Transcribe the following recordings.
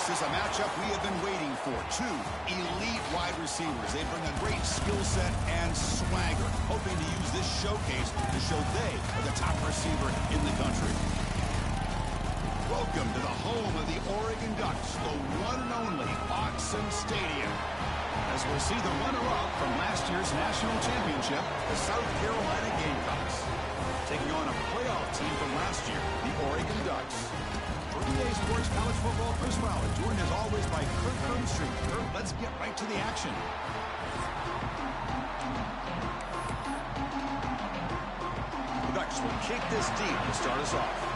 This is a matchup we have been waiting for. Two elite wide receivers. They bring a great skill set and swagger, hoping to use this showcase to show they are the top receiver in the country. Welcome to the home of the Oregon Ducks, the one and only Autzen Stadium. As we'll see the runner-up from last year's national championship, the South Carolina Gamecocks, taking on a playoff team from last year, the Oregon Ducks. For EA Sports College Football, Chris Fowler, joined as always by Kurt Street. Kurt, let's get right to the action. The Ducks will kick this deep to start us off.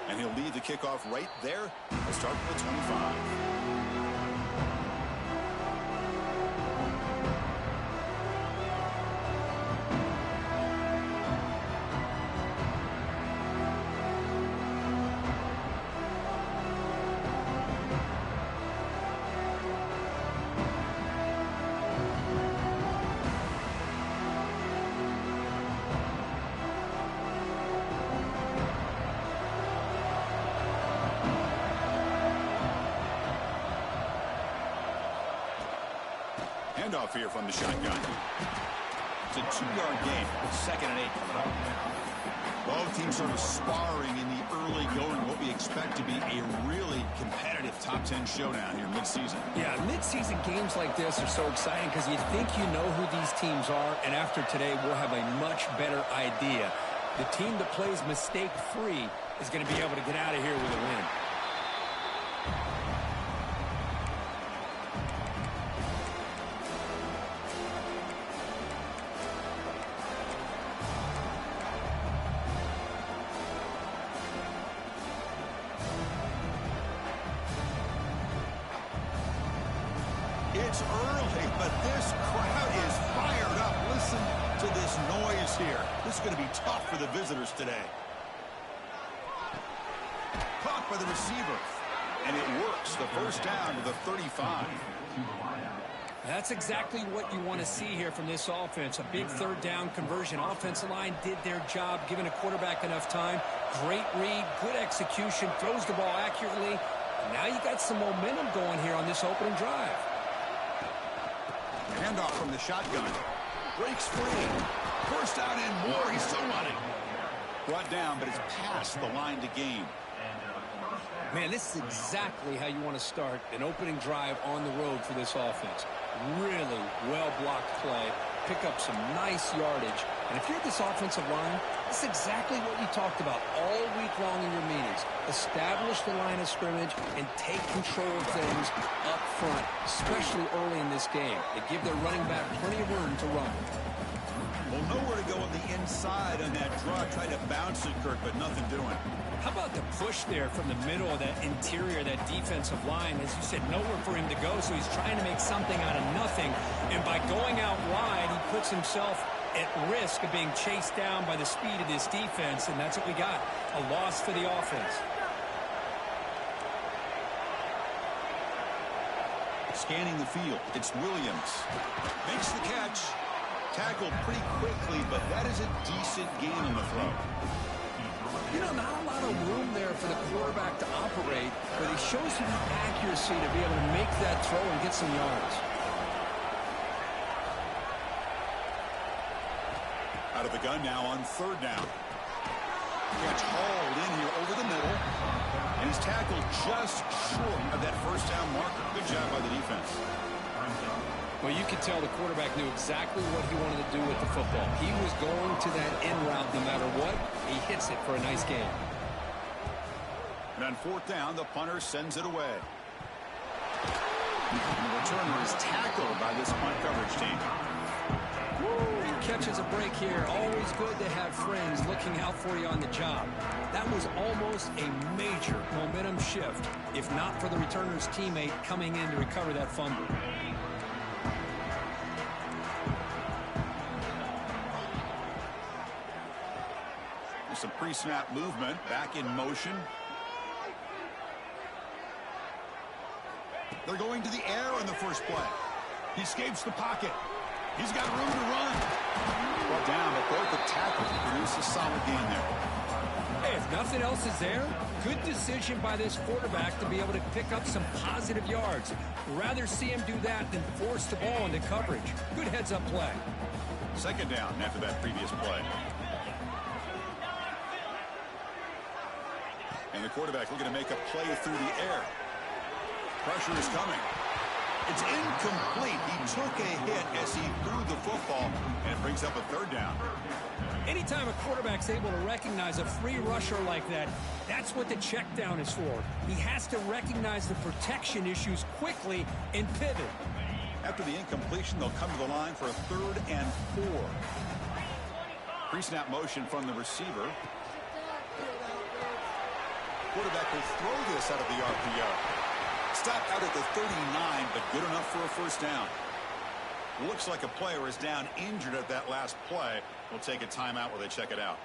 And he'll lead the kickoff right there. We'll start with the 25. Handoff here from the shotgun. It's a 2-yard gain. 2nd and 8 coming up. Both teams sort of sparring in the early going, what we expect to be a really competitive top 10 showdown here mid-season. Yeah, mid-season games like this are so exciting because you think you know who these teams are, and after today we'll have a much better idea. The team that plays mistake-free is going to be able to get out of here with a win. It's early, but this crowd is fired up. Listen to this noise here. This is going to be tough for the visitors today. Caught by the receiver, and it works. The first down to the 35. That's exactly what you want to see here from this offense. A big third down conversion. Offensive line did their job, giving a quarterback enough time. Great read, good execution, throws the ball accurately. And now you got some momentum going here on this opening drive. Handoff from the shotgun. Breaks free. First out and more. He's still running. Brought down, but it's past the line to gain. Man, this is exactly how you want to start an opening drive on the road for this offense. Really well-blocked play. Pick up some nice yardage. And if you're this offensive line, this is exactly what you talked about all week long in your meetings. Establish the line of scrimmage and take control of things up front, especially early in this game. They give their running back plenty of room to run. Well, nowhere to go on the inside on that draw. Tried to bounce it, Kirk, but nothing doing. How about the push there from the middle of that interior, that defensive line? As you said, nowhere for him to go, so he's trying to make something out of nothing. And by going out wide, he puts himself at risk of being chased down by the speed of this defense, and that's what we got, a loss for the offense. Scanning the field, it's Williams. Makes the catch. Tackled pretty quickly, but that is a decent gain on the throw. You know, not a lot of room there for the quarterback to operate, but he shows you the accuracy to be able to make that throw and get some yards. Out of the gun now on third down. Catch hauled in here over the middle, and he's tackled just short of that first down marker. Good job by the defense. Well, you could tell the quarterback knew exactly what he wanted to do with the football. He was going to that in route no matter what. He hits it for a nice gain. And on fourth down, the punter sends it away. And the returner is tackled by this punt coverage team. Woo, catches a break here. Always good to have friends looking out for you on the job. That was almost a major momentum shift, if not for the returner's teammate coming in to recover that fumble. Some pre-snap movement, back in motion. They're going to the air on the first play. He escapes the pocket. He's got room to run. Brought down, but broke the tackle to produce a solid gain there. Hey, if nothing else is there, good decision by this quarterback to be able to pick up some positive yards. Rather see him do that than force the ball into coverage. Good heads-up play. Second down after that previous play. And the quarterback looking to make a play through the air. Pressure is coming. It's incomplete. He took a hit as he threw the football, and it brings up a third down. Anytime a quarterback's able to recognize a free rusher like that, that's what the check down is for. He has to recognize the protection issues quickly and pivot. After the incompletion, they'll come to the line for a 3rd and 4. Pre-snap motion from the receiver. Quarterback will throw this out of the RPO. Stopped out at the 39, but good enough for a first down. Looks like a player is down injured at that last play. We'll take a timeout while they check it out.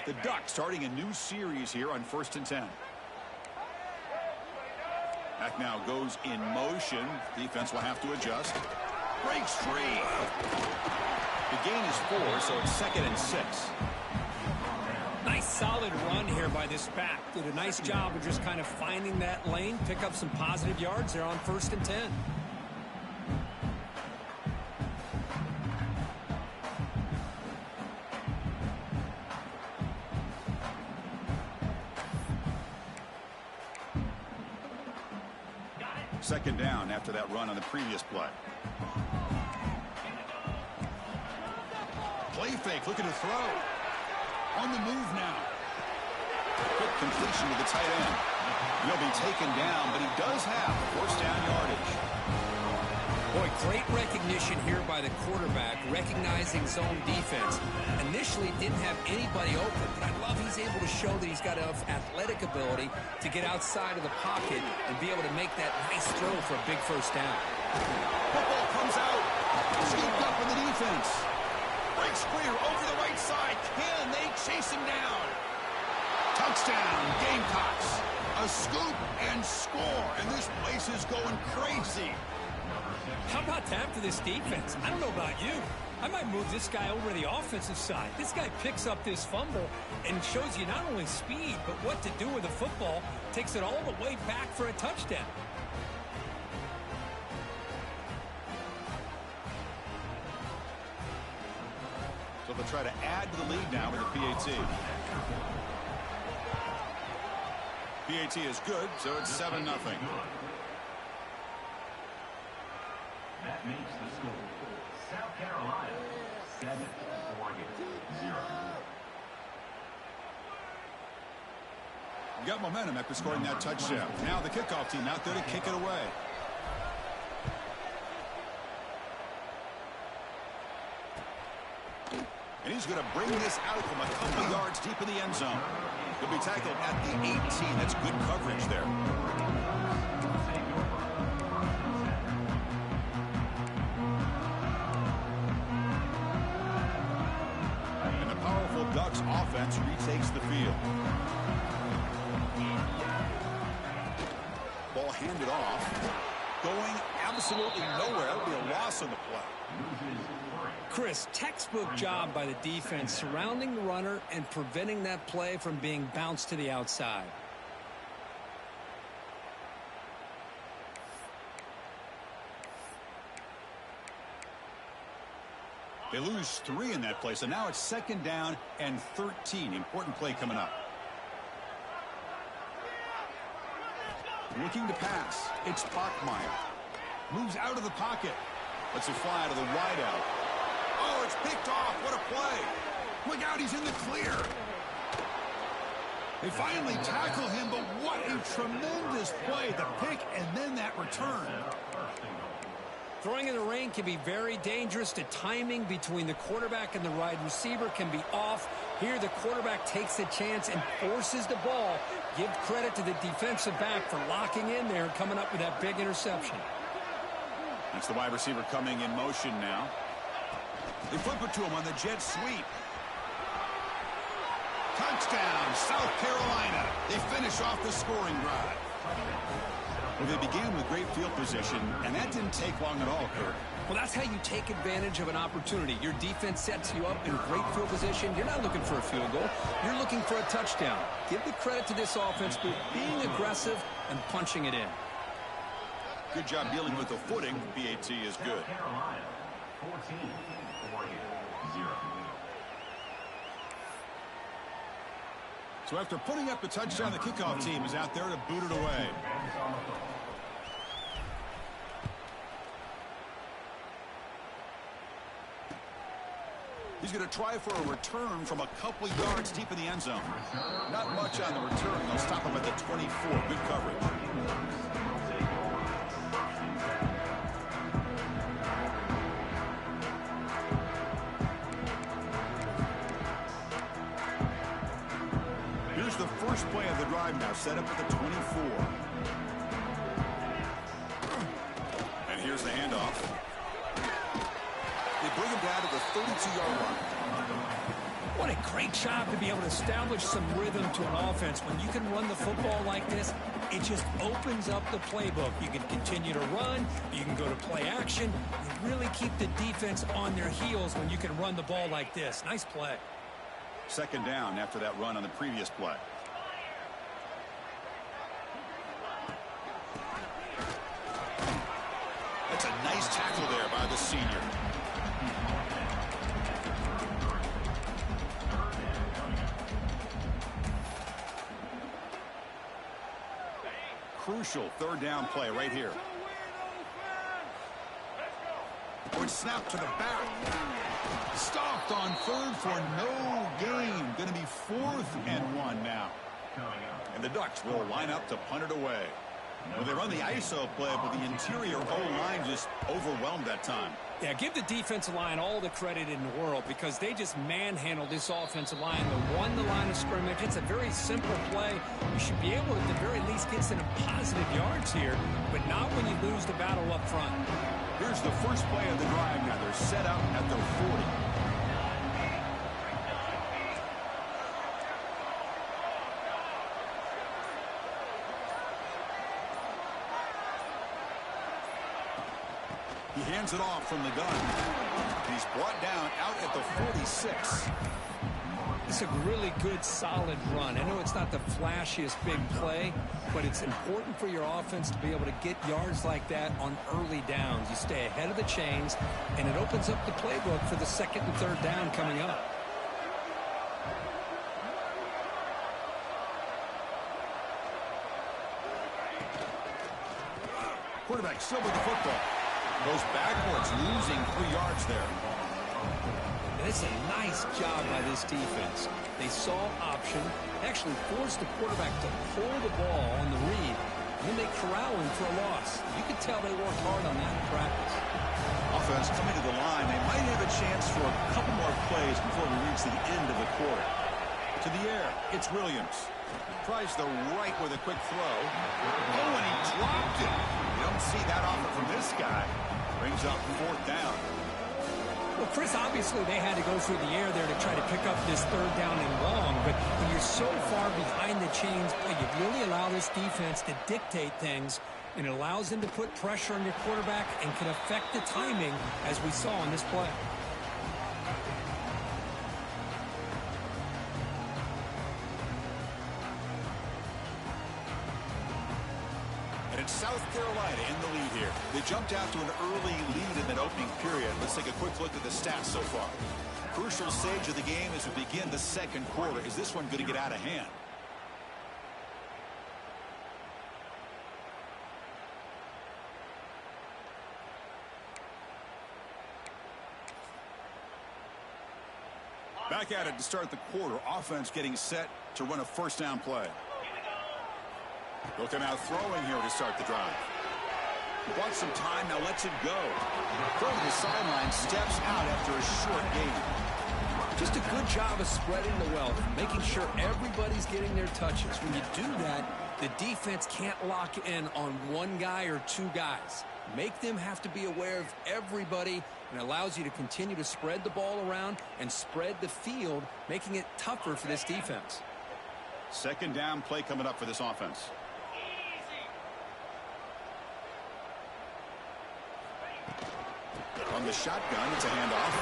The Ducks starting a new series here on 1st and 10. Back now goes in motion. Defense will have to adjust. Breaks free. The gain is 4, so it's 2nd and 6. Nice solid run here by this back. Did a nice job of just kind of finding that lane, pick up some positive yards there on 1st and 10. Second down after that run on the previous play. Play fake, looking to throw. On the move now. Quick completion to the tight end. He'll be taken down, but he does have first down yardage. Boy, great recognition here by the quarterback, recognizing zone defense. Initially didn't have anybody open, but I love he's able to show that he's got enough athletic ability to get outside of the pocket and be able to make that nice throw for a big first down. Football comes out. Scooped up in the defense. Breaks clear over the right side. Can they chase him down? Touchdown, Gamecocks. A scoop and score, and this place is going crazy. How about that for this defense? I don't know about you. I might move this guy over to the offensive side. This guy picks up this fumble and shows you not only speed, but what to do with the football. Takes it all the way back for a touchdown. So they'll try to add to the lead now with the PAT. PAT is good, so it's 7-0. That makes the score South Carolina 7, Oregon 0. You got momentum after scoring that touchdown. Now the kickoff team out there to kick it away. And he's going to bring this out from a couple yards deep in the end zone. He'll be tackled at the 18. That's good coverage there. And the powerful Ducks offense retakes the field. Ball handed off. Going absolutely nowhere. That would be a loss on the play. Chris, textbook job by the defense surrounding the runner and preventing that play from being bounced to the outside. They lose 3 in that play, so now it's 2nd down and 13. Important play coming up. Looking to pass. It's Bachmeier. Moves out of the pocket. Lets it fly to the wideout. Oh, it's picked off. What a play. Look out, he's in the clear. They finally tackle him, but what a tremendous play. The pick and then that return. Throwing in the rain can be very dangerous. The timing between the quarterback and the wide receiver can be off. Here the quarterback takes a chance and forces the ball. Give credit to the defensive back for locking in there and coming up with that big interception. That's the wide receiver coming in motion now. They flip it to him on the jet sweep. Touchdown, South Carolina. They finish off the scoring drive. Well, they began with great field position, and that didn't take long at all, Kurt. Well, that's how you take advantage of an opportunity. Your defense sets you up in great field position. You're not looking for a field goal. You're looking for a touchdown. Give the credit to this offense for being aggressive and punching it in. Good job dealing with the footing. PAT is good. South Carolina, 14, Oregon, 0. So after putting up the touchdown, the kickoff team is out there to boot it away. He's going to try for a return from a couple yards deep in the end zone. Not much on the return. They'll stop him at the 24. Good coverage. Here's the first play of the drive now, set up at the 24. And here's the handoff. They bring him down to the 32-yard line. What a great job to be able to establish some rhythm to an offense. When you can run the football like this, it just opens up the playbook. You can continue to run. You can go to play action. You really keep the defense on their heels when you can run the ball like this. Nice play. Second down after that run on the previous play. That's a nice tackle there by the senior. Crucial third down play right here. Good snap to the back. Stopped on third for no gain. Going to be 4th and 1 now. And the Ducks will line up to punt it away. Well, they run the ISO play, but the interior O-line just overwhelmed that time. Yeah, give the defensive line all the credit in the world because they just manhandled this offensive line. They won the line of scrimmage. It's a very simple play. You should be able to, at the very least, get some positive yards here, but not when you lose the battle up front. Here's the first play of the drive now. They're set up at their 40. He hands it off from the gun. He's brought down out at the 46. It's a really good, solid run. I know it's not the flashiest big play, but it's important for your offense to be able to get yards like that on early downs. You stay ahead of the chains, and it opens up the playbook for the second and third down coming up. Quarterback still with the football. Goes backwards, losing 3 yards there. And it's a nice job by this defense. They saw option, actually forced the quarterback to pull the ball on the read, and then they corral him for a loss. You could tell they worked hard on that in practice. Offense coming to the line. They might have a chance for a couple more plays before we reach the end of the quarter. To the air, it's Williams. Tries the right with a quick throw. Oh, and he dropped it. You don't see that often from this guy. Brings up 4th down. Well, Chris, obviously they had to go through the air there to try to pick up this third down and long, but when you're so far behind the chains, boy, you really allow this defense to dictate things, and it allows them to put pressure on your quarterback and can affect the timing, as we saw on this play. South Carolina in the lead here. They jumped out to an early lead in that opening period. Let's take a quick look at the stats so far. Crucial stage of the game as we begin the second quarter. Is this one going to get out of hand? Back at it to start the quarter. Offense getting set to run a first down play. They'll come out throwing here to start the drive. Wants some time, now lets it go. Throw to the sideline, steps out after a short gain. Just a good job of spreading the wealth, making sure everybody's getting their touches. When you do that, the defense can't lock in on one guy or two guys. Make them have to be aware of everybody, and allows you to continue to spread the ball around and spread the field, making it tougher for this defense. From the shotgun, it's a handoff.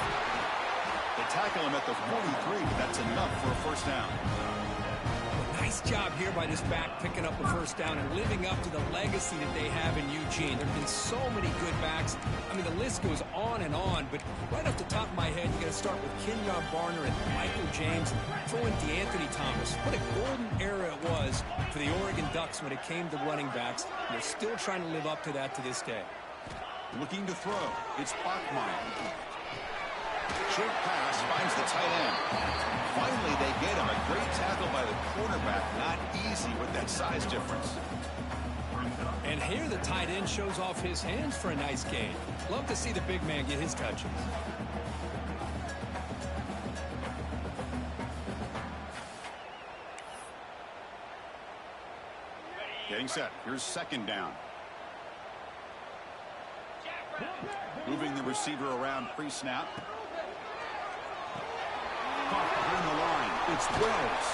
They tackle him at the 43, but that's enough for a first down. Nice job here by this back picking up a first down and living up to the legacy that they have in Eugene. There have been so many good backs. I mean, the list goes on and on, but right off the top of my head, you got to start with Kenyon Barner and Michael James. Throw in DeAnthony Thomas. What a golden era it was for the Oregon Ducks when it came to running backs. They're still trying to live up to that to this day. Looking to throw. It's Bachmeyer. Short pass finds the tight end. Finally, they get him. A great tackle by the quarterback. Not easy with that size difference. And here the tight end shows off his hands for a nice gain. Love to see the big man get his touches. Getting set. Here's second down. Moving the receiver around pre-snap. Caught behind the line. It's Wells.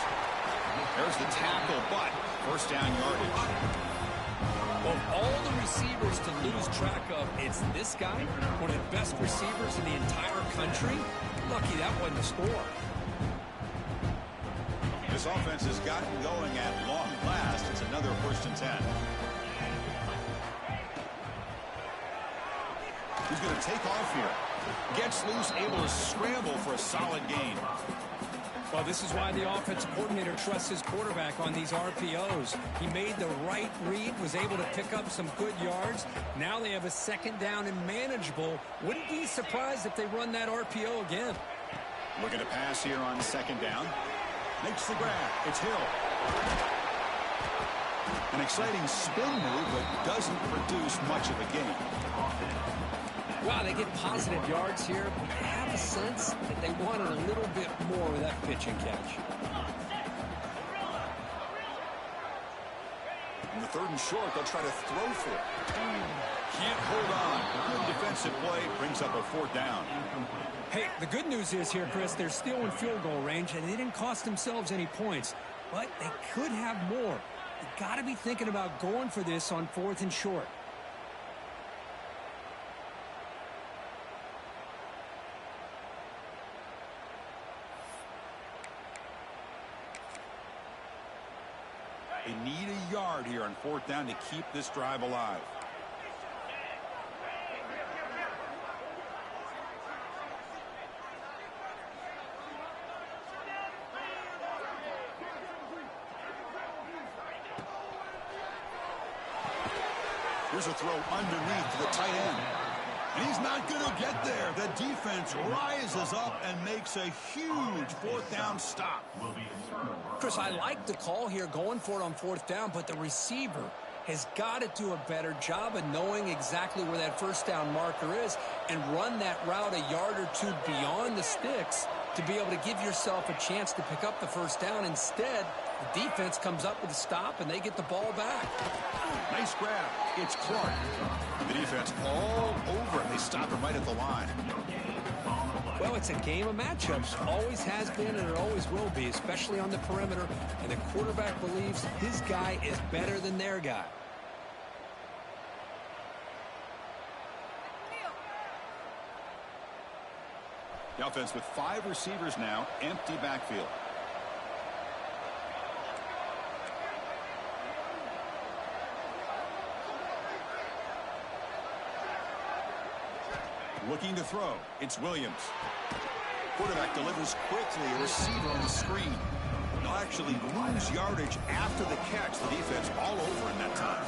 There's the tackle, but first down yardage. Of all the receivers to lose track of, it's this guy, one of the best receivers in the entire country. Lucky that wasn't a score. This offense has gotten going at long last. It's another 1st and 10. He's going to take off here. Gets loose, able to scramble for a solid gain. Well, this is why the offensive coordinator trusts his quarterback on these RPOs. He made the right read, was able to pick up some good yards. Now they have a second down and manageable. Wouldn't be surprised if they run that RPO again. Looking to pass here on second down. Makes the grab. It's Hill. An exciting spin move, but doesn't produce much of a gain. Wow, they get positive yards here, but I have a sense that they wanted a little bit more with that pitch and catch. In the 3rd and short, they'll try to throw for it. Can't hold on. A good defensive play brings up a 4th down. Hey, the good news is here, Chris, they're still in field goal range, and they didn't cost themselves any points, but they could have more. You got to be thinking about going for this on 4th and short. They need a yard here on 4th down to keep this drive alive. Here's a throw underneath to the tight end. And he's not going to get there. The defense rises up and makes a huge 4th down stop. Chris, I like the call here going for it on 4th down, but the receiver has got to do a better job of knowing exactly where that first down marker is and run that route a yard or two beyond the sticks to be able to give yourself a chance to pick up the first down. Instead, the defense comes up with a stop and they get the ball back. Nice grab. It's Clark. The defense all over it. They stop him right at the line. Well, it's a game of matchups. Always has been and it always will be, especially on the perimeter. And the quarterback believes his guy is better than their guy. The offense with 5 receivers now, empty backfield. Looking to throw. It's Williams. Quarterback delivers quickly. A receiver on the screen. They'll actually lose yardage after the catch. The defense all over in that time.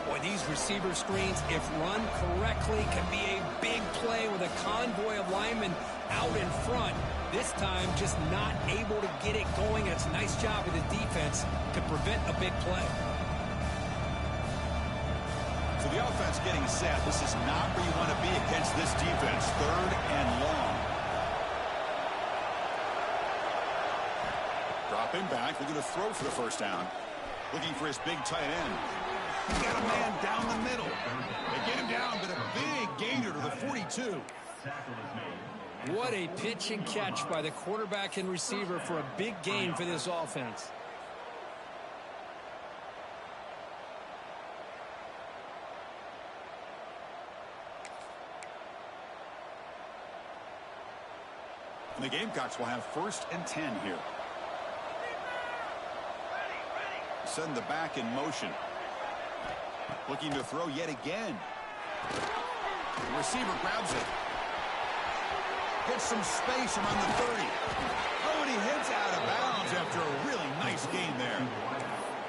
Boy, these receiver screens, if run correctly, can be a big play with a convoy of linemen out in front. This time, just not able to get it going. It's a nice job with the defense to prevent a big play. So the offense getting set. This is not where you want to be against this defense. 3rd and long. Dropping back. Looking to throw for the first down. Looking for his big tight end. He's got a man down the middle. They get him down, but a big gainer to the 42. What a pitch and catch by the quarterback and receiver for a big gain for this offense. And the Gamecocks will have 1st and 10 here. Send the back in motion. Looking to throw yet again. The receiver grabs it. Gets some space around the 30. Oh, and he heads out of bounds after a really nice gain there.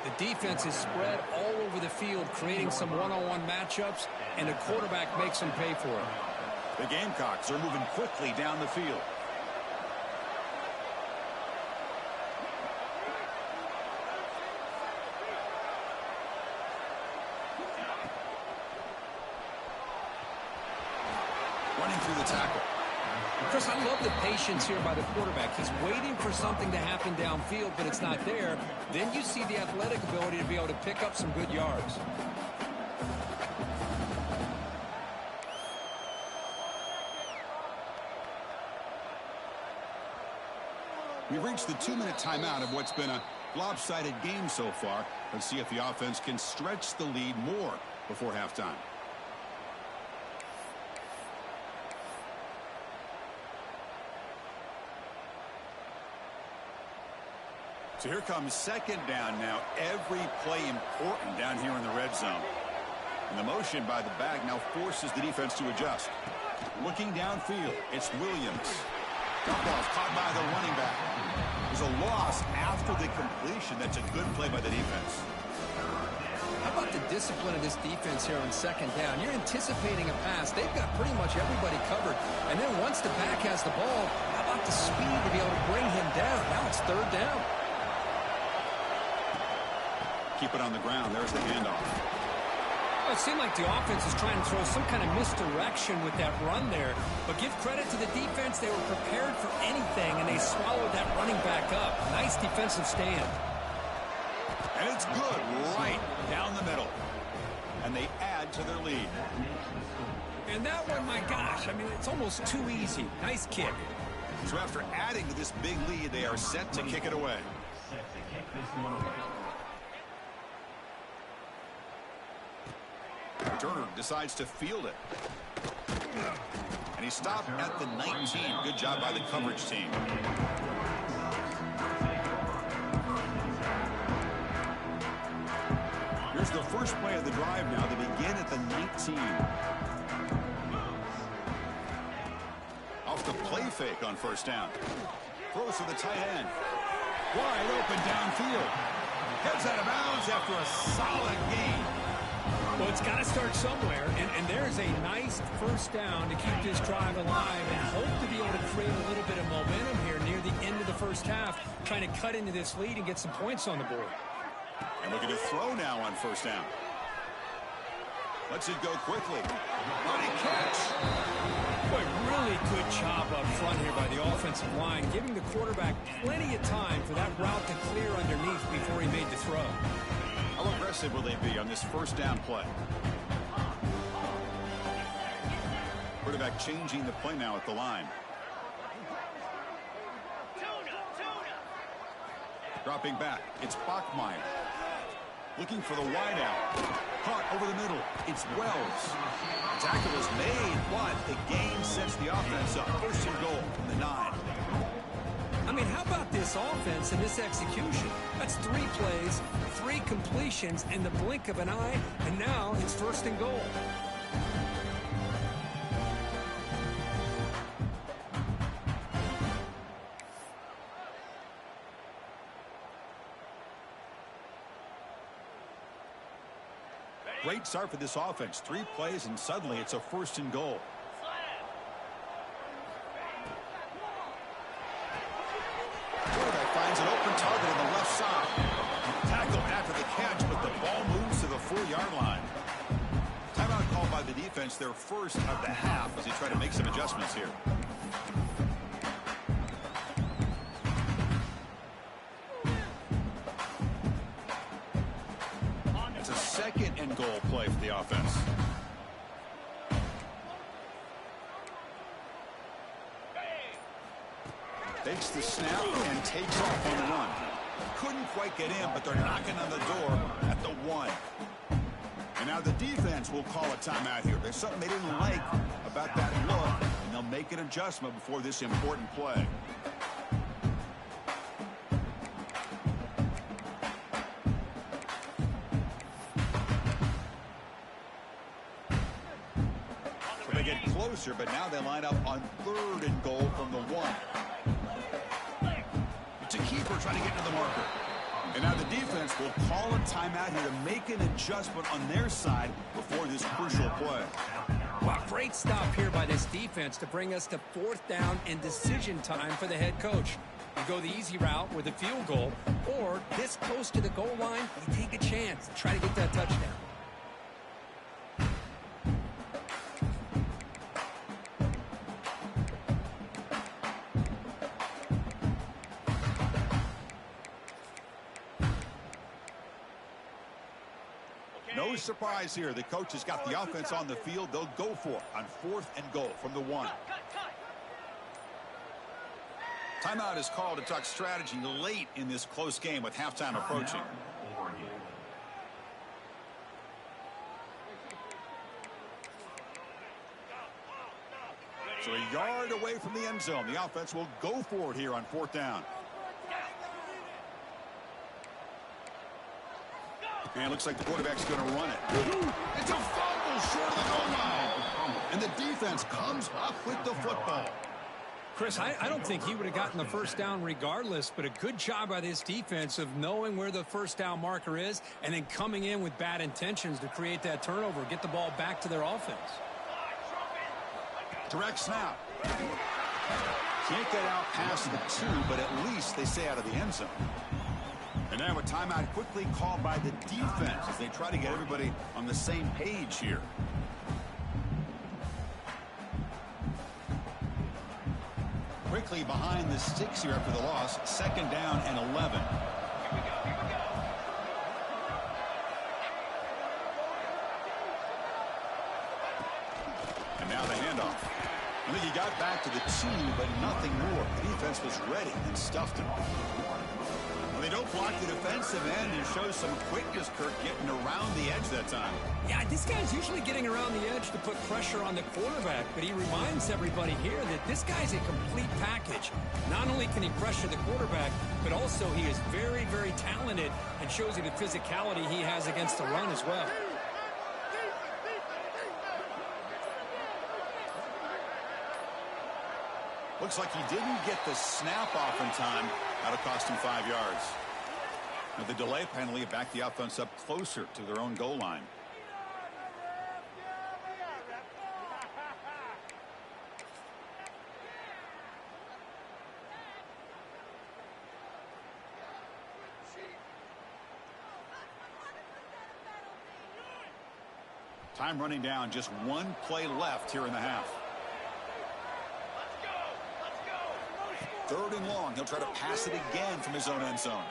The defense is spread all over the field, creating some one-on-one matchups, and the quarterback makes them pay for it. The Gamecocks are moving quickly down the field. Running through the tackle. Chris, I love the patience here by the quarterback. He's waiting for something to happen downfield, but it's not there. Then you see the athletic ability to be able to pick up some good yards. We've reached the 2-minute timeout of what's been a lopsided game so far. Let's see if the offense can stretch the lead more before halftime. So here comes 2nd down now. Every play important down here in the red zone. And the motion by the back now forces the defense to adjust. Looking downfield, it's Williams. Dump-off caught by the running back. There's a loss after the completion. That's a good play by the defense. How about the discipline of this defense here on 2nd down? You're anticipating a pass. They've got pretty much everybody covered. And then once the back has the ball, how about the speed to be able to bring him down? Now it's 3rd down. Keep it on the ground. There's the handoff. Well, it seemed like the offense is trying to throw some kind of misdirection with that run there. But give credit to the defense. They were prepared for anything, and they swallowed that running back up. Nice defensive stand. And it's good right down the middle. And they add to their lead. And that one, my gosh, I mean, it's almost too easy. Nice kick. So after adding to this big lead, they are set to kick it away. Set to kick this one away. Turner decides to field it. And he stopped at the 19. Good job by the coverage team. Here's the first play of the drive now. They begin at the 19. Off the play fake on 1st down. Throws to the tight end. Wide open downfield. Heads out of bounds after a solid gain. Well, it's got to start somewhere, and there's a nice 1st down to keep this drive alive and hope to be able to create a little bit of momentum here near the end of the 1st half, trying to cut into this lead and get some points on the board. And looking to throw now on 1st down. Lets it go quickly. What a catch! Boy, really good job up front here by the offensive line, giving the quarterback plenty of time for that route to clear underneath before he made the throw. How aggressive will they be on this 1st down play? Quarterback changing the play now at the line. Dropping back, it's Bachmeier. Looking for the wide out. Caught over the middle. It's Wells. Tackle is made, but the gain sets the offense up. 1st and goal from the 9. I mean, how about this offense and this execution? That's 3 plays, 3 completions in the blink of an eye, and now it's 1st and goal. Great start for this offense. 3 plays, and suddenly it's a 1st and goal. Quarterback finds an open target on the left side. Tackled after the catch, but the ball moves to the 4-yard line. Timeout called by the defense, their 1st of the half, as they try to make some adjustments here. It's a 2nd and goal play for the offense. Takes the snap and takes off on the run. Couldn't quite get in, but they're knocking on the door at the 1. And now the defense will call a timeout here. There's something they didn't like about that look, and they'll he'll make an adjustment before this important play. So they get closer, but now they line up on 3rd and goal from the 1. It's a keeper trying to get to the marker. And now the defense will call a timeout here to make an adjustment on their side before this crucial play. Wow, great stop here by this defense to bring us to 4th down and decision time for the head coach. You go the easy route with a field goal, or this close to the goal line, you take a chance and try to get that touchdown. No surprise here. The coach has got the offense on the field. They'll go for it on 4th and goal from the 1. Timeout is called to talk strategy late in this close game with halftime approaching. So a yard away from the end zone. The offense will go for it here on 4th down. And it looks like the quarterback's going to run it. It's a fumble short of the goal line. And the defense comes up with the football. Chris, I don't think he would have gotten the first down regardless, but a good job by this defense of knowing where the first down marker is and then coming in with bad intentions to create that turnover, get the ball back to their offense. Direct snap. Can't get out past the 2, but at least they stay out of the end zone. And now a timeout quickly called by the defense as they try to get everybody on the same page here. Quickly behind the sticks here after the loss. 2nd down and 11. And now the handoff. I think he got back to the 2, but nothing more. The defense was ready and stuffed him. Well, they don't block the defensive end and show some quickness, Kirk, getting around the edge that time. Yeah, this guy's usually getting around the edge to put pressure on the quarterback, but he reminds everybody here that this guy's a complete package. Not only can he pressure the quarterback, but also he is very, very talented and shows you the physicality he has against the run as well. Looks like he didn't get the snap off in time. That'll cost him 5 yards. Now the delay penalty backed the offense up closer to their own goal line. Time running down, just 1 play left here in the half. 3rd and long. He'll try to pass it again from his own end zone.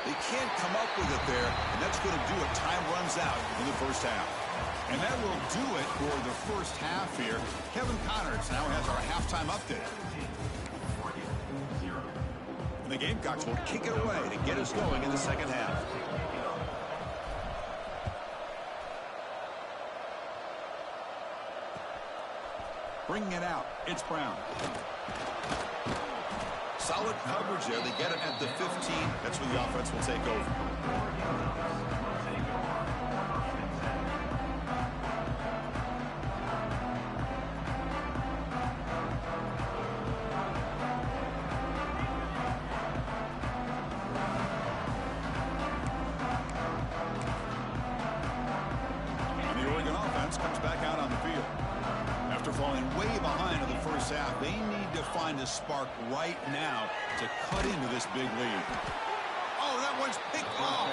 They can't come up with it there, and that's going to do it. Time runs out in the first half. And that will do it for the first half here. Kevin Connors now has our halftime update. And the Gamecocks will kick it away to get us going in the second half. Bringing it out, it's Brown. Solid coverage there. They get it at the 15. That's where the offense will take over. And the Oregon offense comes back out on the field. After falling way behind in the first half, they need to find a spark right now to cut into this big lead. Oh, that one's picked off.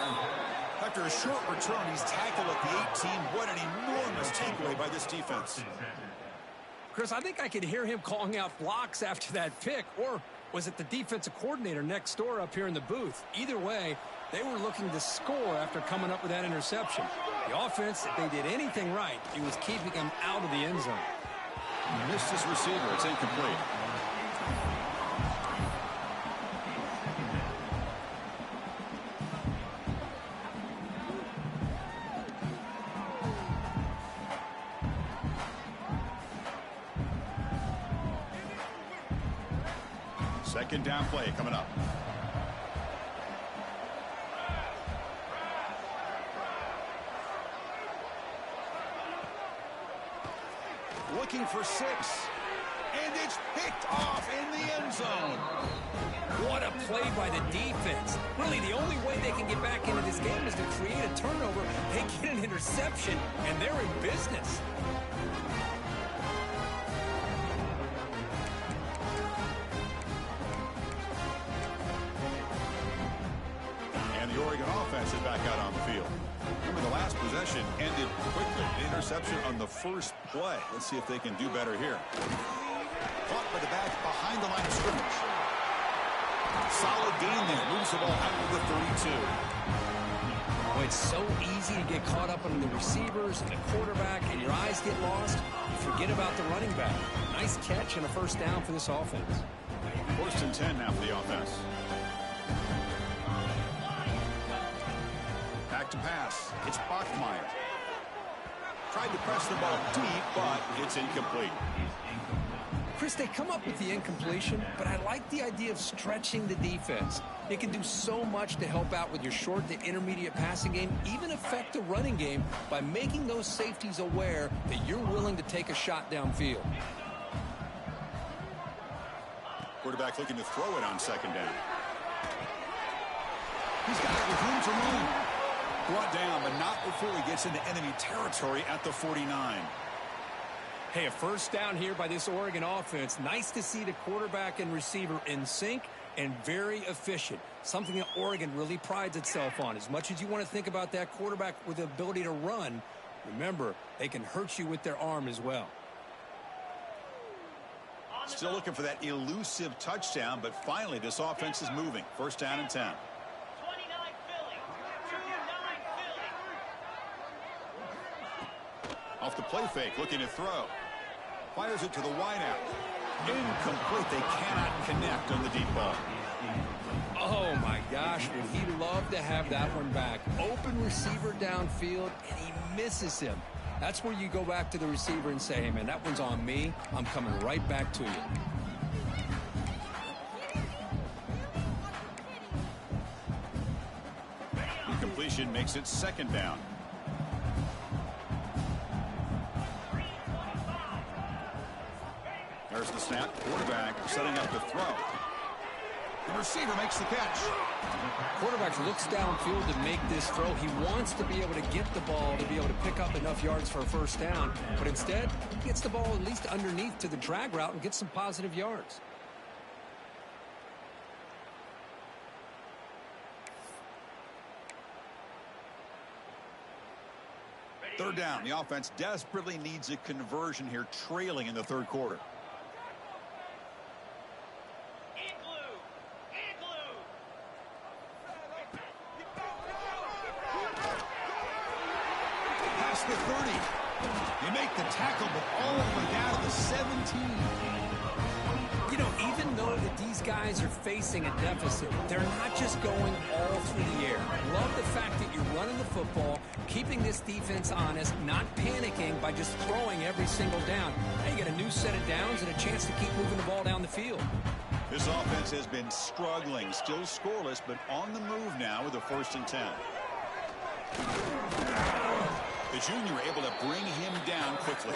After a short return, he's tackled at the 18. What an enormous takeaway by this defense. Chris, I think I could hear him calling out blocks after that pick, or was it the defensive coordinator next door up here in the booth? Either way, they were looking to score after coming up with that interception. The offense, if they did anything right, it was keeping him out of the end zone. Missed his receiver. It's incomplete. Second down play coming up. Looking for 6. And it's picked off in the end zone. What a play by the defense. Really, the only way they can get back into this game is to create a turnover. They get an interception, and they're in business. And the Oregon offense is back out on the field. Remember, the last possession ended quickly. The interception on the first play. Let's see if they can do better here. Caught by the back behind the line of scrimmage. Solid gain there. Moves the ball out to the 32. Oh, it's so easy to get caught up on the receivers and the quarterback, and your eyes get lost. You forget about the running back. Nice catch and a first down for this offense. 1st and 10 now for the offense. Back to pass. It's Bachmeier. Tried to press the ball deep, but it's incomplete. Chris, they come up with the incompletion, but I like the idea of stretching the defense. It can do so much to help out with your short to intermediate passing game, even affect the running game by making those safeties aware that you're willing to take a shot downfield. Quarterback looking to throw it on 2nd down. He's got it with room to run. Brought down, but not before he gets into enemy territory at the 49. Hey, a first down here by this Oregon offense. Nice to see the quarterback and receiver in sync and very efficient. Something that Oregon really prides itself on. As much as you want to think about that quarterback with the ability to run, remember, they can hurt you with their arm as well. Still looking for that elusive touchdown, but finally this offense is moving. 1st down and 10. Off the play fake, looking to throw. Fires it to the wideout. Incomplete. They cannot connect on the deep ball. Oh, my gosh. Would he love to have that one back? Open receiver downfield, and he misses him. That's where you go back to the receiver and say, hey, man, that one's on me. I'm coming right back to you. Incompletion makes it 2nd down. There's the snap. Quarterback setting up the throw. The receiver makes the catch. Quarterback looks downfield to make this throw. He wants to be able to get the ball to be able to pick up enough yards for a first down. But instead, he gets the ball at least underneath to the drag route and gets some positive yards. Third down. The offense desperately needs a conversion here, trailing in the 3rd quarter. The 30. They make the tackle, but all the way down to the 17. You know, even though that these guys are facing a deficit, they're not just going all through the air. Love the fact that you're running the football, keeping this defense honest, not panicking by just throwing every single down. Now you get a new set of downs and a chance to keep moving the ball down the field. This offense has been struggling, still scoreless, but on the move now with a 1st and 10. The junior able to bring him down quickly.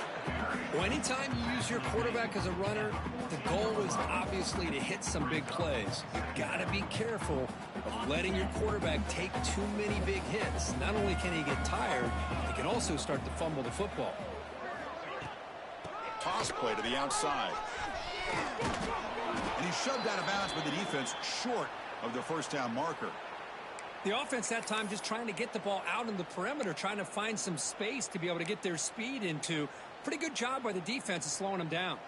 Well, anytime you use your quarterback as a runner, the goal is obviously to hit some big plays. You've got to be careful of letting your quarterback take too many big hits. Not only can he get tired, he can also start to fumble the football. Toss play to the outside. And he's shoved out of bounds by the defense short of the 1st down marker. The offense that time just trying to get the ball out in the perimeter, trying to find some space to be able to get their speed into. Pretty good job by the defense of slowing them down.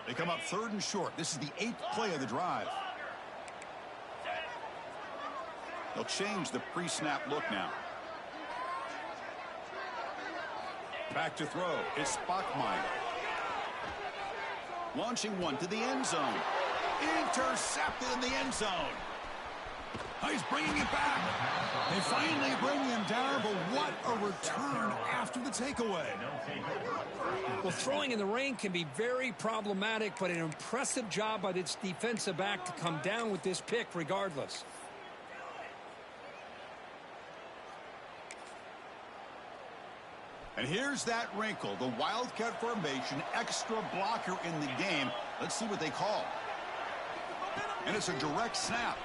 They come up 3rd and short. This is the 8th play of the drive. They'll change the pre-snap look now. Back to throw. It's Bachmeier. Launching one to the end zone. Intercepted in the end zone. Oh, he's bringing it back. They finally bring him down, but what a return after the takeaway. Well, throwing in the rain can be very problematic, but an impressive job by this defensive back to come down with this pick regardless. And here's that wrinkle, the Wildcat formation, extra blocker in the game. Let's see what they call. And it's a direct snap.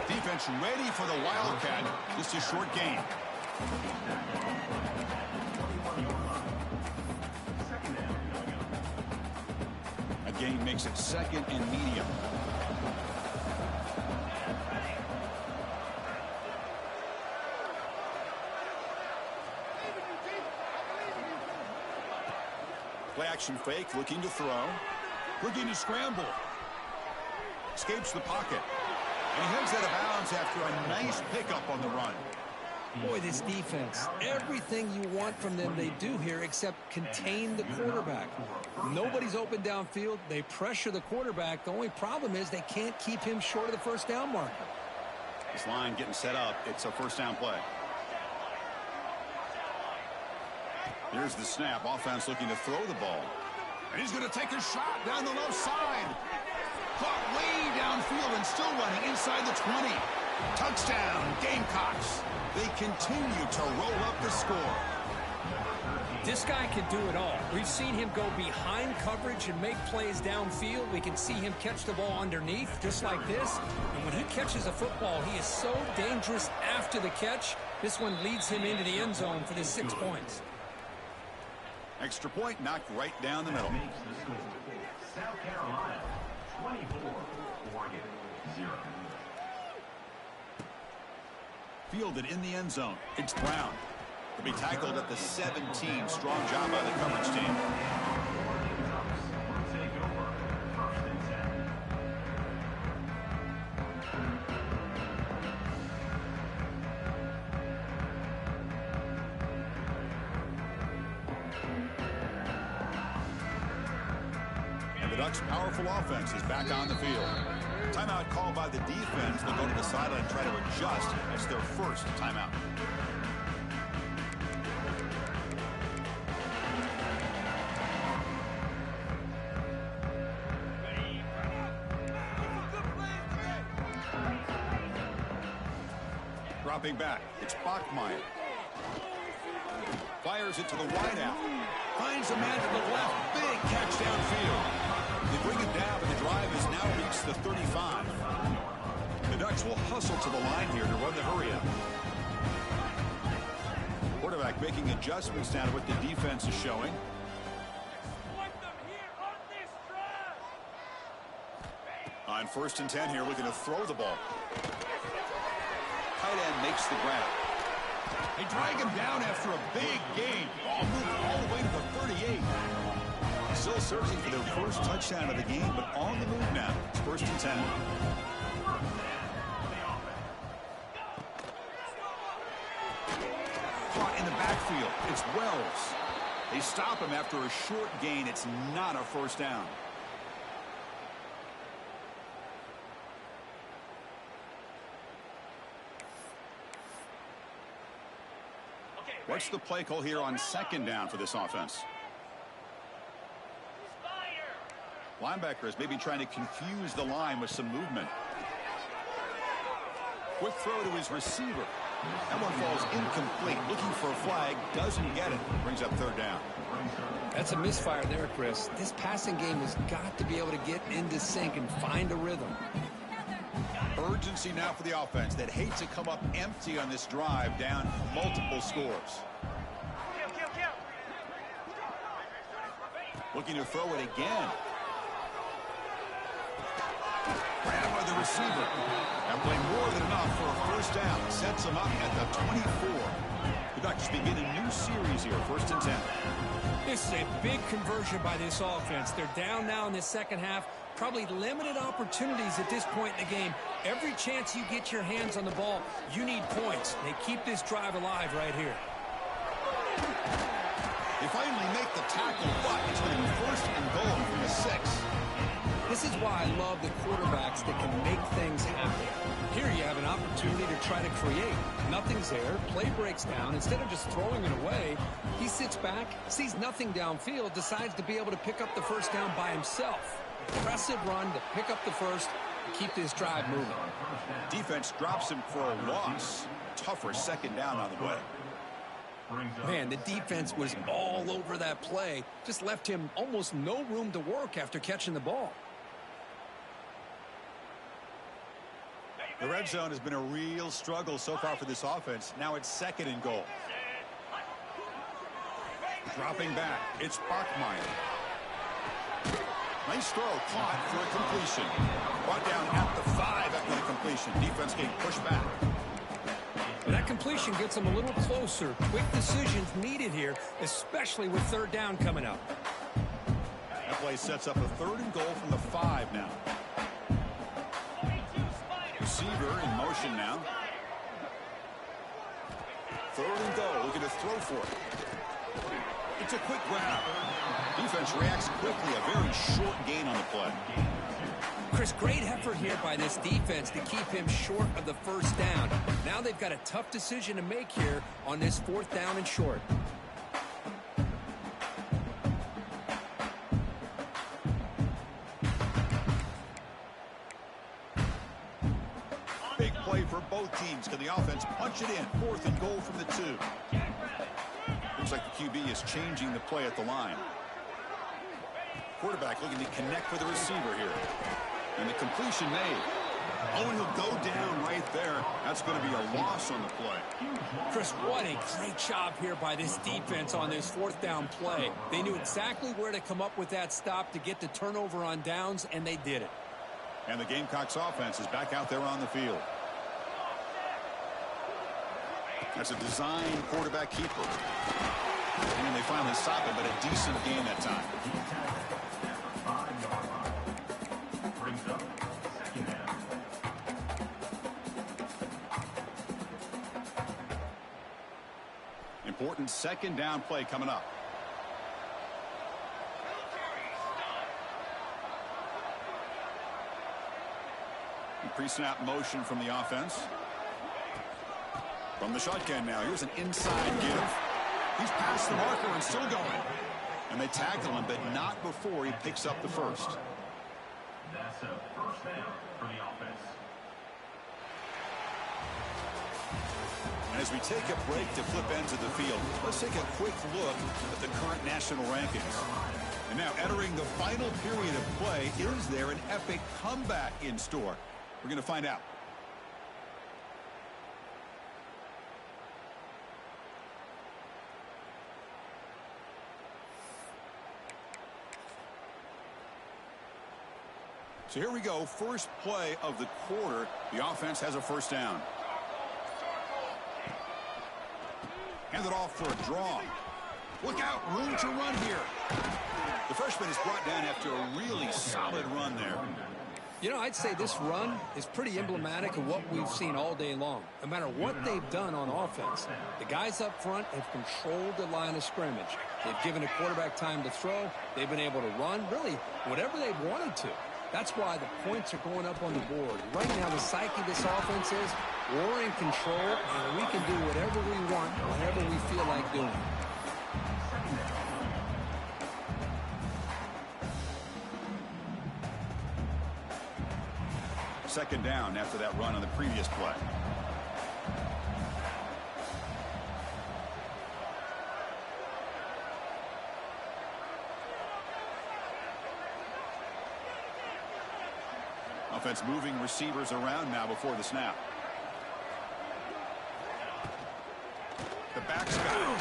Defense ready for the Wildcat. Just a short gain. A gain makes it second and medium. Play action fake, looking to throw. Looking to scramble. Escapes the pocket. And he heads out of bounds after a nice pickup on the run. Boy, this defense, everything you want from them they do here except contain the quarterback. Nobody's open downfield. They pressure the quarterback. The only problem is they can't keep him short of the first down marker. This line getting set up. It's a first down play. Here's the snap. Offense looking to throw the ball. And he's going to take a shot down the left side. Caught way downfield and still running inside the 20. Touchdown, Gamecocks. They continue to roll up the score. This guy can do it all. We've seen him go behind coverage and make plays downfield. We can see him catch the ball underneath just like this. And when he catches a football, he is so dangerous after the catch. This one leads him into the end zone for the 6 points. Extra point knocked right down the middle. South Carolina, 24, Oregon, 0. Fielded in the end zone. It's Brown. He'll be tackled at the 17. Strong job by the coverage team. And the Ducks' powerful offense is back on the field. Timeout called by the defense. They'll go to the sideline and try to adjust. That's their first timeout. Dropping back. It's Bachmeier. Fires it to the wideout. Finds a man to the left. Big catch downfield. They bring him down, but the drive has now reached the 35. The Ducks will hustle to the line here to run the hurry-up. Quarterback making adjustments down to what the defense is showing. On 1st and 10 here, looking to throw the ball. Tight end makes the grab. They drag him down after a big gain. Ball moved all the way to the 38. Still searching for their first touchdown of the game, but on the move now. It's 1st and 10. Caught in the backfield. It's Wells. They stop him after a short gain. It's not a first down. What's the play call here on 2nd down for this offense? Linebackers maybe trying to confuse the line with some movement. Quick throw to his receiver. That one falls incomplete. Looking for a flag. Doesn't get it. Brings up 3rd down. That's a misfire there, Chris. This passing game has got to be able to get into sync and find a rhythm. Urgency now for the offense that hates to come up empty on this drive, down multiple scores. Looking to throw it again. Grab by the receiver. That play more than enough for a first down. Sets him up at the 24. The Ducks begin a new series here, 1st and 10. This is a big conversion by this offense. They're down now in the second half. Probably limited opportunities at this point in the game. Every chance you get your hands on the ball, you need points. They keep this drive alive right here. They finally make the tackle, but it's going to be 1st and goal from the 6. This is why I love the quarterbacks that can make things happen. Here you have an opportunity to try to create. Nothing's there. Play breaks down. Instead of just throwing it away, he sits back, sees nothing downfield, decides to be able to pick up the first down by himself. Impressive run to pick up the first and keep this drive moving. Defense drops him for a loss. Tougher second down on the way. Man, the defense was all over that play. Just left him almost no room to work after catching the ball. The red zone has been a real struggle so far for this offense. Now it's 2nd and goal. Dropping back, it's Parkmeyer. Nice throw, caught for a completion. Brought down at the 5 after the completion. Defense getting pushed back. That completion gets them a little closer. Quick decisions needed here, especially with 3rd down coming up. That play sets up a 3rd and goal from the 5 now. Receiver in motion now. 3rd and goal, looking to throw for it. It's a quick grab. Defense reacts quickly, a very short gain on the play. Chris, great effort here by this defense to keep him short of the first down. Now they've got a tough decision to make here on this 4th down and short. Big play for both teams. Can the offense punch it in? 4th and goal from the 2. Looks like the QB is changing the play at the line. Quarterback looking to connect with the receiver here. And the completion made. Oh, and he'll go down right there. That's going to be a loss on the play. Chris, what a great job here by this defense on this 4th down play. They knew exactly where to come up with that stop to get the turnover on downs, and they did it. And the Gamecocks offense is back out there on the field. That's a design quarterback keeper. And they finally stop it, but a decent gain that time. Important 2nd down play coming up. Pre-snap motion from the offense. From the shotgun now. Here's an inside give. He's past the marker and still going. And they tackle him, but not before he picks up the first. That's a 1st down for the offense. And as we take a break to flip ends of the field, let's take a quick look at the current national rankings. And now entering the final period of play, is there an epic comeback in store? We're going to find out. So here we go. First play of the quarter. The offense has a 1st down. Hand it off for a draw. Look out, room to run here. The freshman is brought down after a really solid run there. You know, I'd say this run is pretty emblematic of what we've seen all day long. No matter what they've done on offense, the guys up front have controlled the line of scrimmage. They've given a quarterback time to throw. They've been able to run, really, whatever they've wanted to. That's why the points are going up on the board. Right now, the psyche of this offense is we're in control, and we can do whatever we want, whenever we feel like doing it. Second down after that run on the previous play. Offense moving receivers around now before the snap. The back's got him.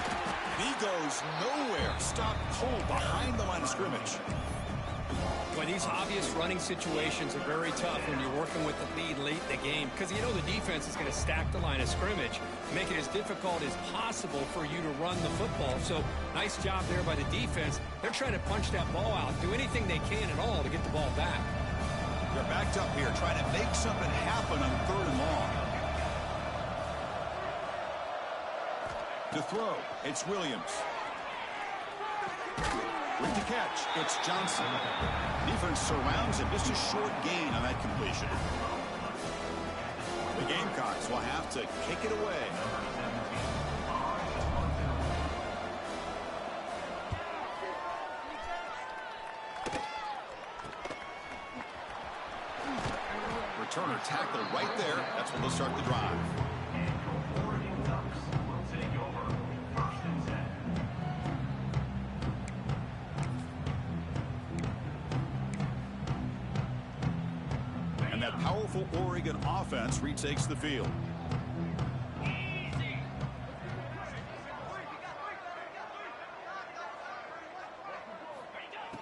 He goes nowhere. Stopped cold behind the line of scrimmage. Boy, these obvious running situations are very tough when you're working with the lead late in the game because you know the defense is going to stack the line of scrimmage, make it as difficult as possible for you to run the football. So nice job there by the defense. They're trying to punch that ball out, do anything they can at all to get the ball back. They're backed up here trying to make something happen on 3rd and long. To throw, it's Williams. With the catch, it's Johnson. Defense surrounds him. Just a short gain on that completion. The Gamecocks will have to kick it away. Returner tackled right there. That's when they'll start the drive. And that powerful Oregon offense retakes the field.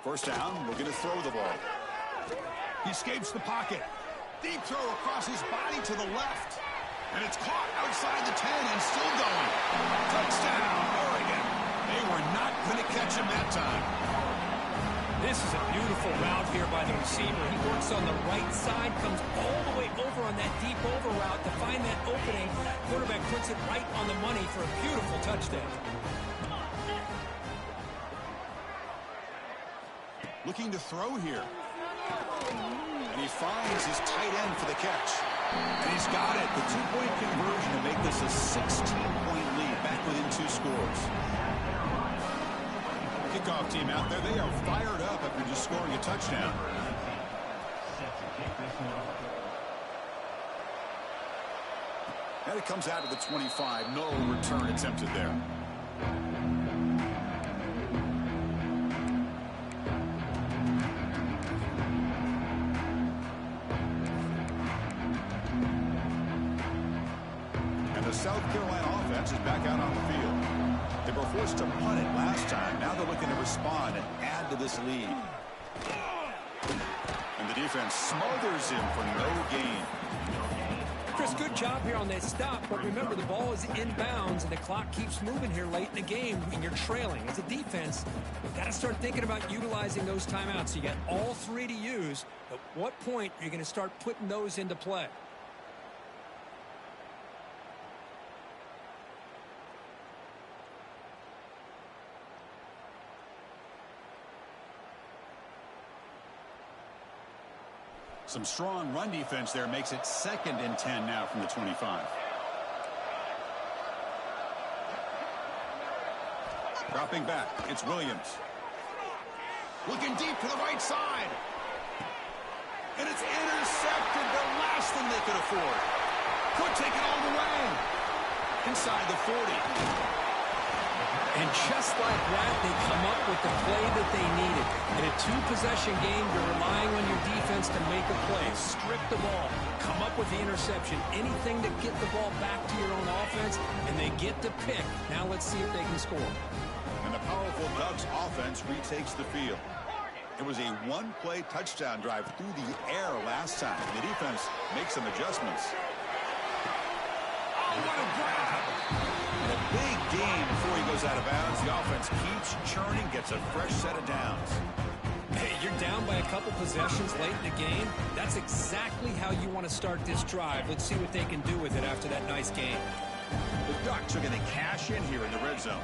First down, we're going to throw the ball. He escapes the pocket. Deep throw across his body to the left. And it's caught outside the 10 and still going. Touchdown, Oregon. They were not going to catch him that time. This is a beautiful route here by the receiver. He works on the right side, comes all the way over on that deep over route to find that opening. Quarterback puts it right on the money for a beautiful touchdown. Looking to throw here. And he finds his tight end for the catch. And he's got it. The two-point conversion to make this a 16-point lead, back within 2 scores. Kickoff team out there, they are fired up after just scoring a touchdown. And it comes out of the 25. No return attempted there. South Carolina offense is back out on the field. They were forced to punt it last time. Now they're looking to respond and add to this lead. And the defense smothers him for no gain. Chris, good job here on that stop, but remember the ball is inbounds and the clock keeps moving here late in the game and you're trailing. As a defense, you've got to start thinking about utilizing those timeouts. You got all 3 to use. At what point are you going to start putting those into play? Some strong run defense there makes it 2nd and 10 now from the 25. Dropping back, it's Williams. Looking deep to the right side. And it's intercepted, the last thing they could afford. Could take it all the way. Inside the 40. And just like that, they come up with the play that they needed. In a 2-possession game, you're relying on your defense to make a play. Strip the ball. Come up with the interception. Anything to get the ball back to your own offense, and they get to pick. Now let's see if they can score. And the powerful Ducks offense retakes the field. It was a 1-play touchdown drive through the air last time. The defense makes some adjustments. Oh, what a grab! And a big gain before he goes out of bounds. The offense keeps churning, gets a fresh set of downs. Hey, you're down by a couple possessions late in the game. That's exactly how you want to start this drive. Let's see what they can do with it after that nice game. The Ducks are going to cash in here in the red zone.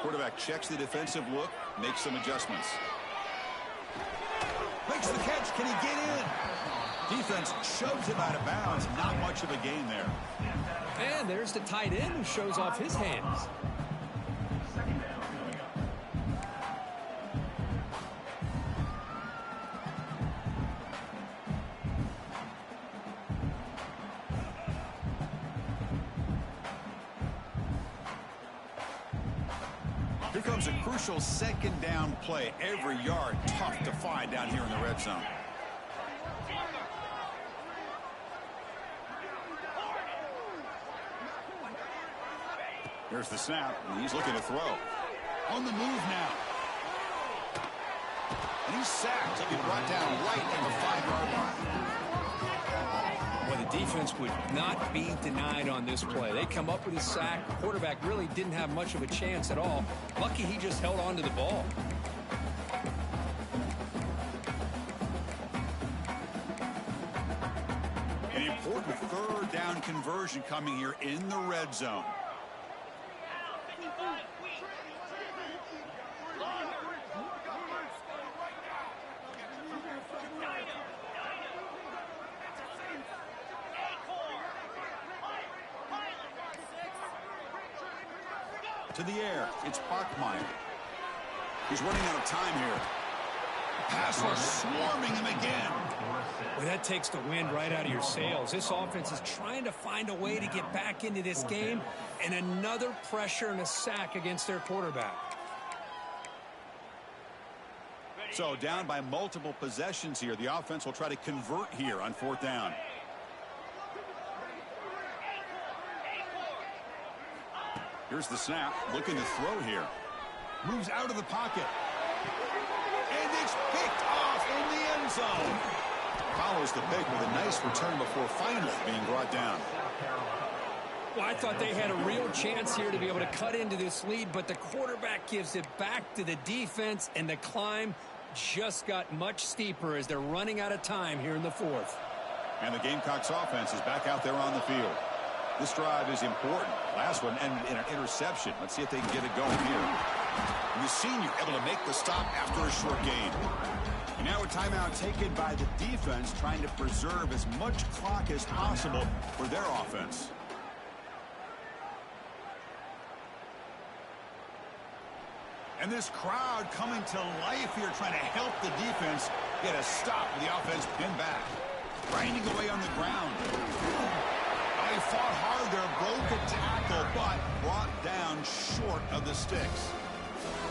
Quarterback checks the defensive look, makes some adjustments. Makes the catch. Can he get in? Defense shoves him out of bounds. Not much of a gain there. And there's the tight end who shows off his hands. Here comes a crucial 2nd down play. Every yard tough to find down here in the red zone. Here's the snap, and he's looking to throw. On the move now. And he's sacked. He'll be brought down right at the 5-yard line. Well, the defense would not be denied on this play. They come up with a sack. The quarterback really didn't have much of a chance at all. Lucky he just held on to the ball. An important 3rd down conversion coming here in the red zone. To the air, it's Bachmeyer. He's running out of time here. Pass rush swarming him again. Well, that takes the wind right out of your sails. This offense is trying to find a way to get back into this game, and another pressure and a sack against their quarterback. So down by multiple possessions here. The offense will try to convert here on 4th down. Here's the snap, looking to throw here. Moves out of the pocket. And it's picked off in the end zone. Follows the pick with a nice return before finally being brought down. Well, I thought they had a real chance here to be able to cut into this lead, but the quarterback gives it back to the defense, and the climb just got much steeper as they're running out of time here in the 4th. And the Gamecocks offense is back out there on the field. This drive is important. Last one ended in an interception. Let's see if they can get it going here. And the senior able to make the stop after a short gain. And now a timeout taken by the defense, trying to preserve as much clock as possible for their offense. And this crowd coming to life here, trying to help the defense get a stop with the offense pinned back. Grinding away on the ground. He fought hard there, broke a tackle, but brought down short of the sticks.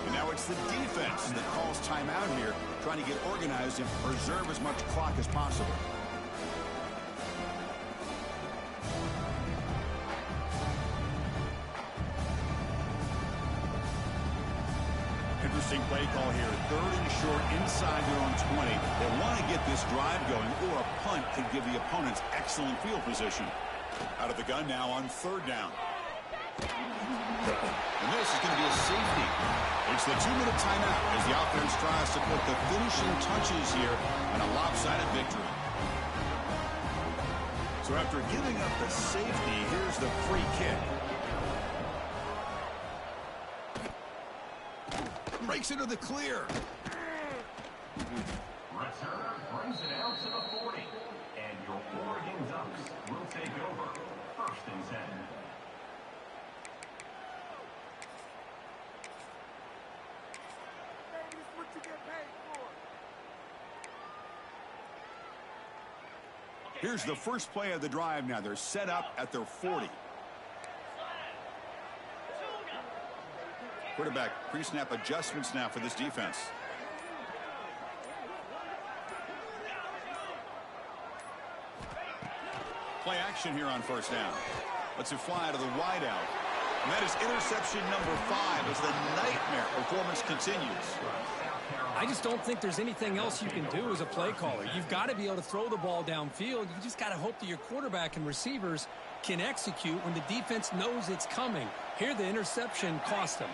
And now it's the defense that calls timeout here, trying to get organized and preserve as much clock as possible. Interesting play call here. 3rd and short inside their own 20. They want to get this drive going, or a punt could give the opponents excellent field position. Out of the gun now on 3rd down. And this is going to be a safety. It's the 2-minute timeout as the offense tries to put the finishing touches here on a lopsided victory. So after giving up the safety, here's the free kick. Breaks into the clear. Return brings it out to the 40. And your Oregon Ducks will take over 1st and 10. Here's the first play of the drive now. They're set up at their 40. Quarterback pre-snap adjustments now for this defense. Play action here on 1st down. Lets it fly to the wide out. And that is interception number 5 as the nightmare performance continues. I just don't think there's anything else you can do as a play caller. You've got to be able to throw the ball downfield. You just got to hope that your quarterback and receivers can execute when the defense knows it's coming. Here, the interception cost them.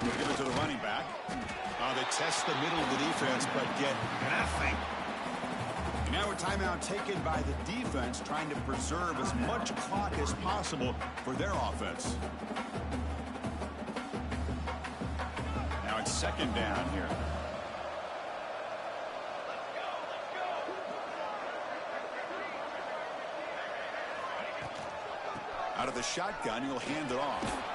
Give it to the running back. They test the middle of the defense, but get nothing. Now a timeout taken by the defense, trying to preserve as much clock as possible for their offense. Now it's 2nd down here. Out of the shotgun, he'll hand it off.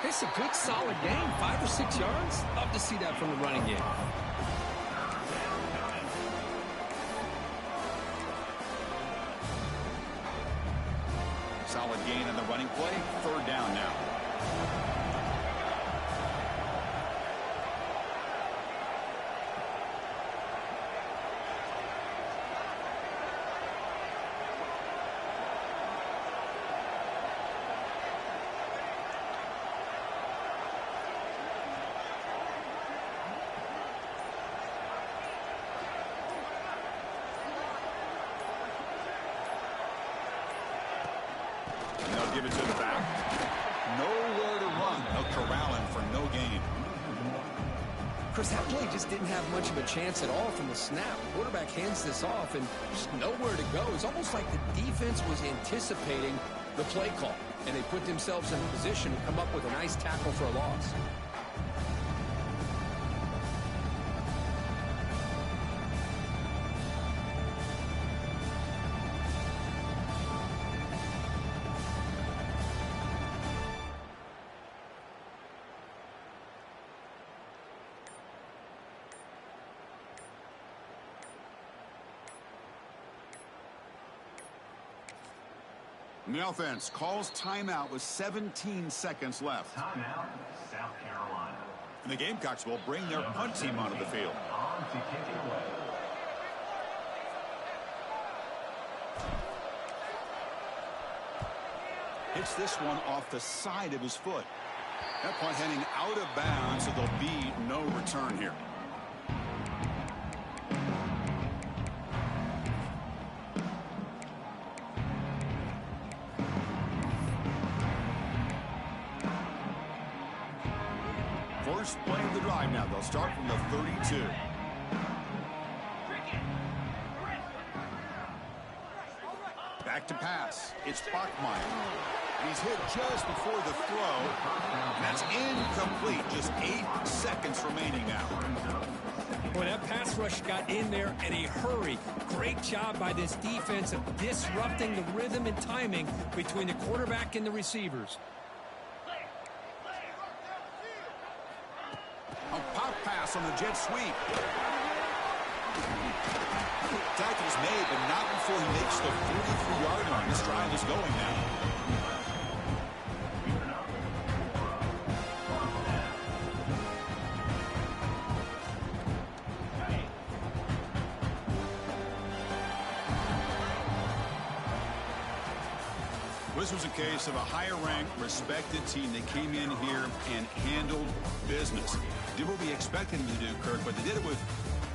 It's a good, solid game. 5 or 6 yards. Love to see that from the running game. Solid gain on the running play. 3rd down now. They'll give it to the back. Nowhere to run. They'll corral him for no gain. Chris, that play just didn't have much of a chance at all from the snap. Quarterback hands this off and just nowhere to go. It's almost like the defense was anticipating the play call, and they put themselves in a position to come up with a nice tackle for a loss. And the offense calls timeout with 17 seconds left. Timeout, South Carolina. And the Gamecocks will bring their punt team onto the field. On to kick it away. Hits this one off the side of his foot. That punt heading out of bounds, so there'll be no return here. First play of the drive now. They'll start from the 32. Back to pass. It's Bachmeyer. And he's hit just before the throw. And that's incomplete. Just 8 seconds remaining now. Boy, that pass rush got in there in a hurry. Great job by this defense of disrupting the rhythm and timing between the quarterback and the receivers. A pop pass on the jet sweep. Tackle is made, but not before he makes the 43-yard line. This drive is going now. This was a case of a higher-ranked, respected team that came in here and handled business. Did what we expected them to do, Kirk, but they did it with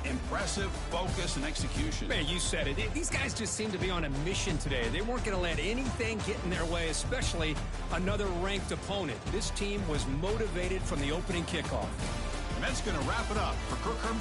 impressive focus and execution. Man, you said it. These guys just seem to be on a mission today. They weren't going to let anything get in their way, especially another ranked opponent. This team was motivated from the opening kickoff. And that's going to wrap it up for Kirk Herm's